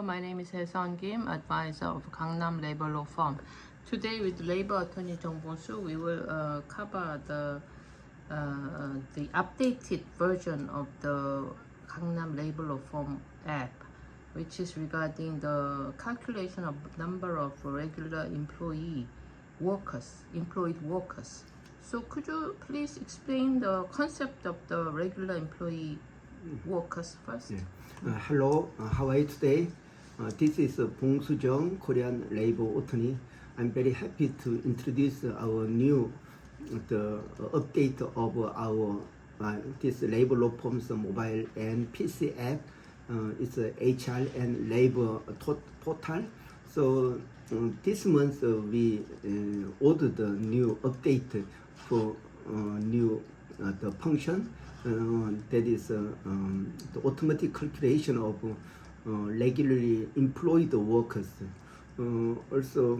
my name is Hae-sun Kim, advisor of KangNam Labor Law Firm. Today with Labor Attorney Jung Bong-soo, we will cover the updated version of the KangNam Labor Law Firm app, which is regarding the calculation of number of regular employed workers. So could you please explain the concept of the regular employee workers first? Yeah. Hello, how are you today? This is Bong-soo Jung, Korean labor attorney. I'm very happy to introduce our new update of our this labor law firm's mobile and PC app. It's a HR and labor portal. So this month we ordered a new update for new the function. That is the automatic calculation of regularly employed workers. Also,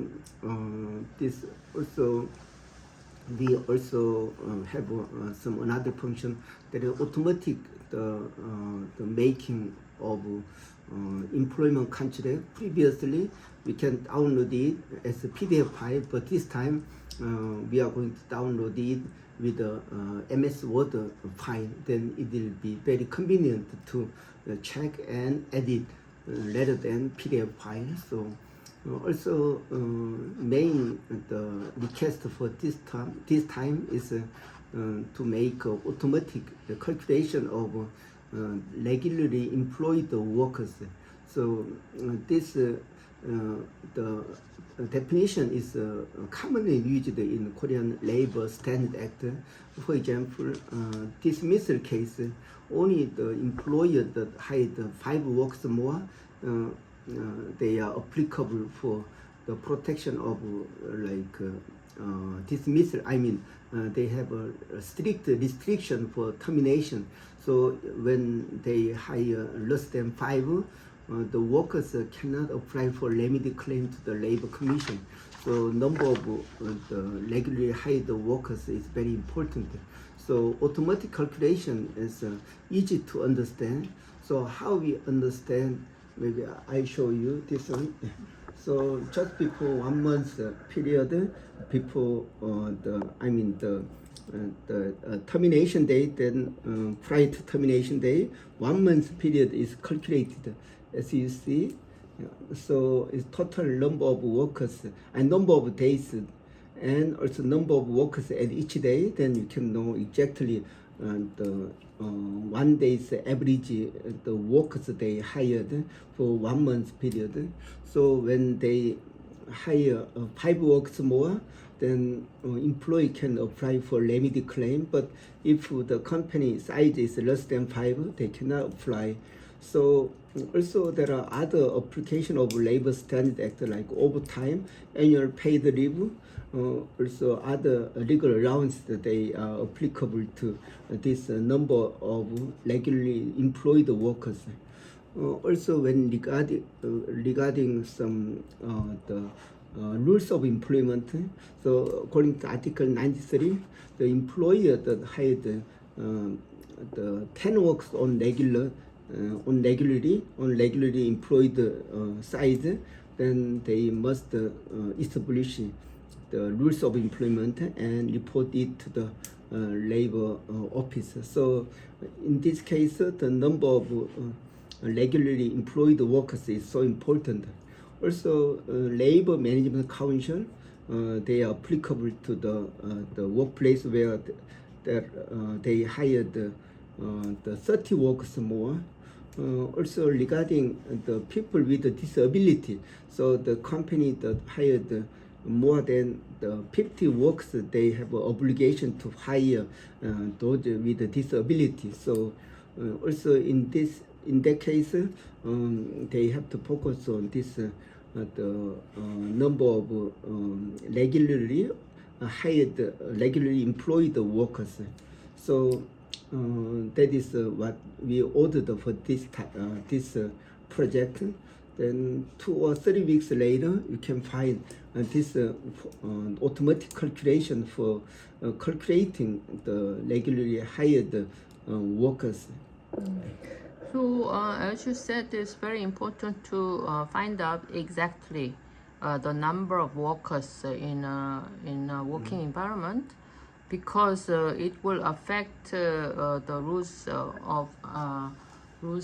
we also have some another function that is automatic the making of employment contract. Previously, we can download it as a PDF file, but this time we are going to download it with a MS Word file. Then it will be very convenient to check and edit rather than PDF file. So also main the request for this time is to make automatic calculation of regularly employed workers. So this the definition is commonly used in Korean Labor Standard Act. For example, dismissal case, only the employer that hired 5 workers more, they are applicable for the protection of dismissal. I mean, they have a strict restriction for termination. So when they hire less than 5, the workers cannot apply for remedy claim to the Labor Commission. So number of the regularly hired workers is very important. So automatic calculation is easy to understand. So how we understand, maybe I show you this one. So just before 1 month period, before the termination date, then prior to termination date, 1 month period is calculated, as you see. So it's total number of workers and number of days, and also number of workers at each day. Then you can know exactly the 1 day's average the workers they hired for 1 month period. So when they hire 5 workers more, then employee can apply for remedy claim. But if the company size is less than 5, they cannot apply. So also there are other application of Labor Standard Act like overtime, annual paid leave, also other legal allowance that they are applicable to this number of regularly employed workers. Also when regarding some the rules of employment, so according to Article 93, the employer that hired the 10 workers on regularly employed side, then they must establish the rules of employment and report it to the labor office. So in this case, the number of regularly employed workers is so important. Also, Labor Management Council, they are applicable to the workplace where they hired the 30 workers more. Also regarding the people with a disability, so the company that hired more than the 50 workers, they have an obligation to hire those with a disability. So also in that case, they have to focus on this the number of regularly hired, regularly employed workers. So that is what we ordered for this project. Then 2 or 3 weeks later, you can find this automatic calculation for calculating the regularly hired workers. So, as you said, it's very important to find out exactly the number of workers in a working environment, because it will affect the rules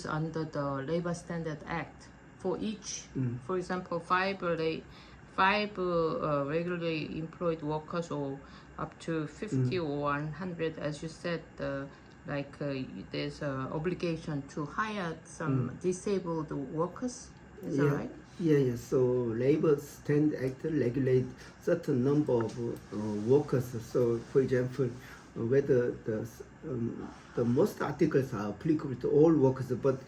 under the Labor Standard Act for each. For example, five regularly employed workers, or up to 50 or 100, as you said. There's an obligation to hire some disabled workers. Is that right? Yeah. So Labor Standard Act regulate certain number of workers. So, for example, whether the most articles are applicable to all workers, but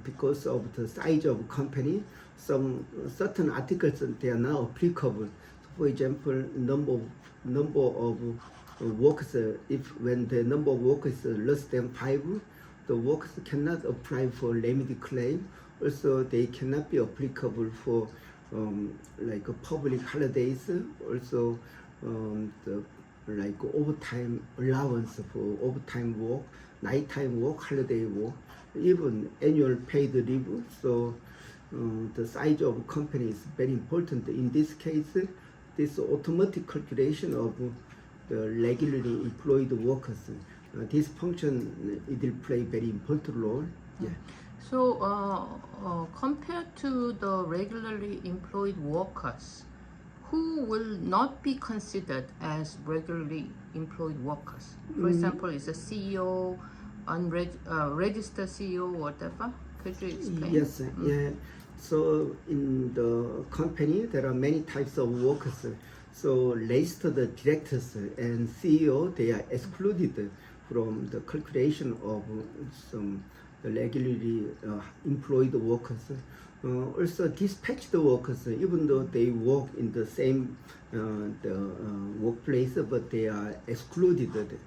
because of the size of company, some certain articles they are not applicable. So, for example, number of workers, if when the number of workers is less than 5, the workers cannot apply for limited claim. Also, they cannot be applicable for like public holidays. Also, the like overtime allowance for overtime work, nighttime work, holiday work, even annual paid leave. So the size of company is very important. In this case, this automatic calculation of the regularly employed workers, this function it will play very important role. Yeah. So, compared to the regularly employed workers, who will not be considered as regularly employed workers? For example, is a CEO, registered CEO, whatever? Could you explain? Yes, yeah. So in the company, there are many types of workers. So registered directors and CEO, they are excluded from the calculation of some regularly employed workers. Also dispatched workers, even though they work in the same workplace, but they are excluded.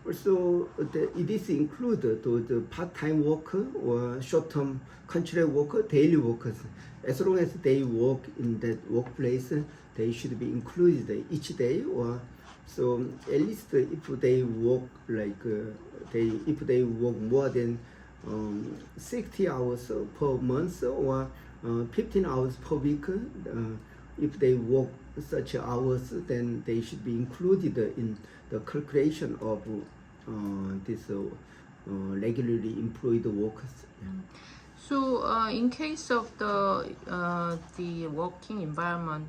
Also, it is included to the part-time worker or short-term contract worker, daily workers. As long as they work in that workplace, they should be included each day. Or so at least if they work if they work more than 60 hours per month or 15 hours per week, if they work such hours, then they should be included in the calculation of this regularly employed workers. Yeah. So, in case of the working environment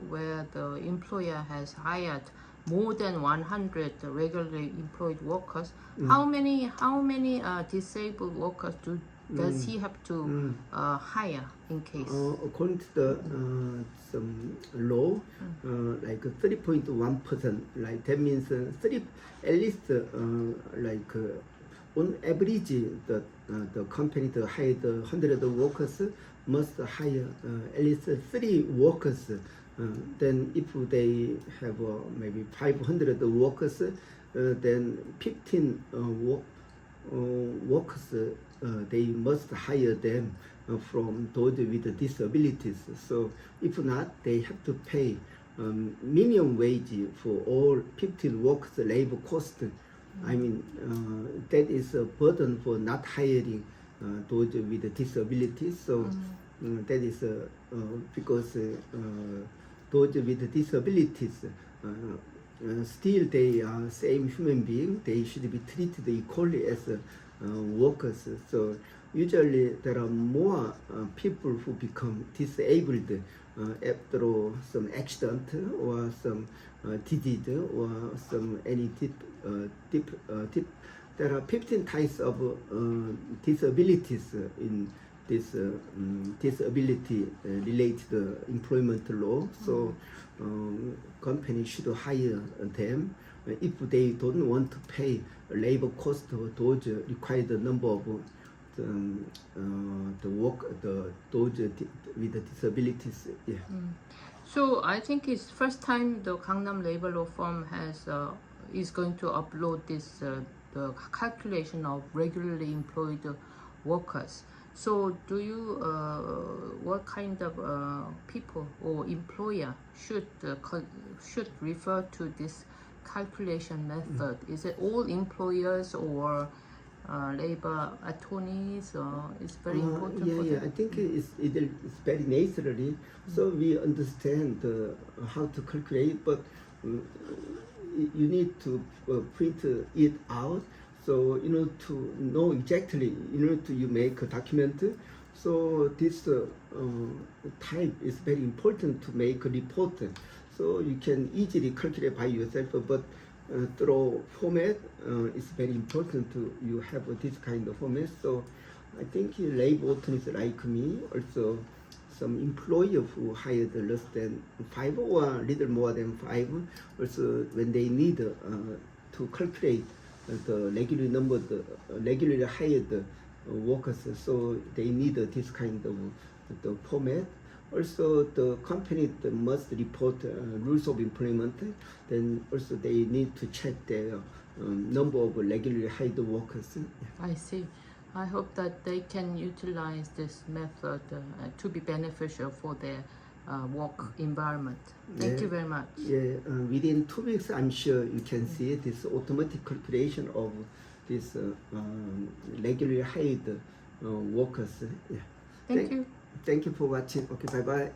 where the employer has hired more than 100 regularly employed workers, how many disabled workers does he have to hire in case? According to the some law, like 30.1%, like that means at least on average the company to hire 100 workers must hire at least 3 workers. Then if they have maybe 500 workers, then 15 workers they must hire them from those with disabilities. So if not, they have to pay minimum wage for all 15 workers labor cost. I mean, that is a burden for not hiring those with disabilities. So that is because those with disabilities still they are same human being. They should be treated equally as workers. So usually there are more people who become disabled after some accident or some disease or some any there are 15 types of disabilities in this disability related employment law. So companies should hire them if they don't want to pay labor cost of those required number of those with disabilities. Yeah. So I think it's first time the KangNam Labor Law Firm is going to upload this the calculation of regularly employed workers. So do you what kind of people or employer should refer to this calculation method? Is it all employers, or labor attorneys, it's very important for yeah, them. I think it's very naturally. So we understand how to calculate, but you need to print it out. So to know exactly, to you make a document. So this type is very important to make a report. So you can easily calculate by yourself, but through format, it's very important to you have this kind of format. So I think labor attorneys like me, also some employer who hired less than 5 or a little more than 5, also when they need to calculate the regular number, the regularly hired workers, so they need this kind of the format. Also, the company must report rules of employment. Then also they need to check their number of regularly hired workers. I see. I hope that they can utilize this method to be beneficial for their work environment. Thank you very much. Yeah, within 2 weeks, I'm sure you can see this automatic calculation of this regularly hired workers. Yeah. Thank you. Thank you for watching. Okay, bye bye.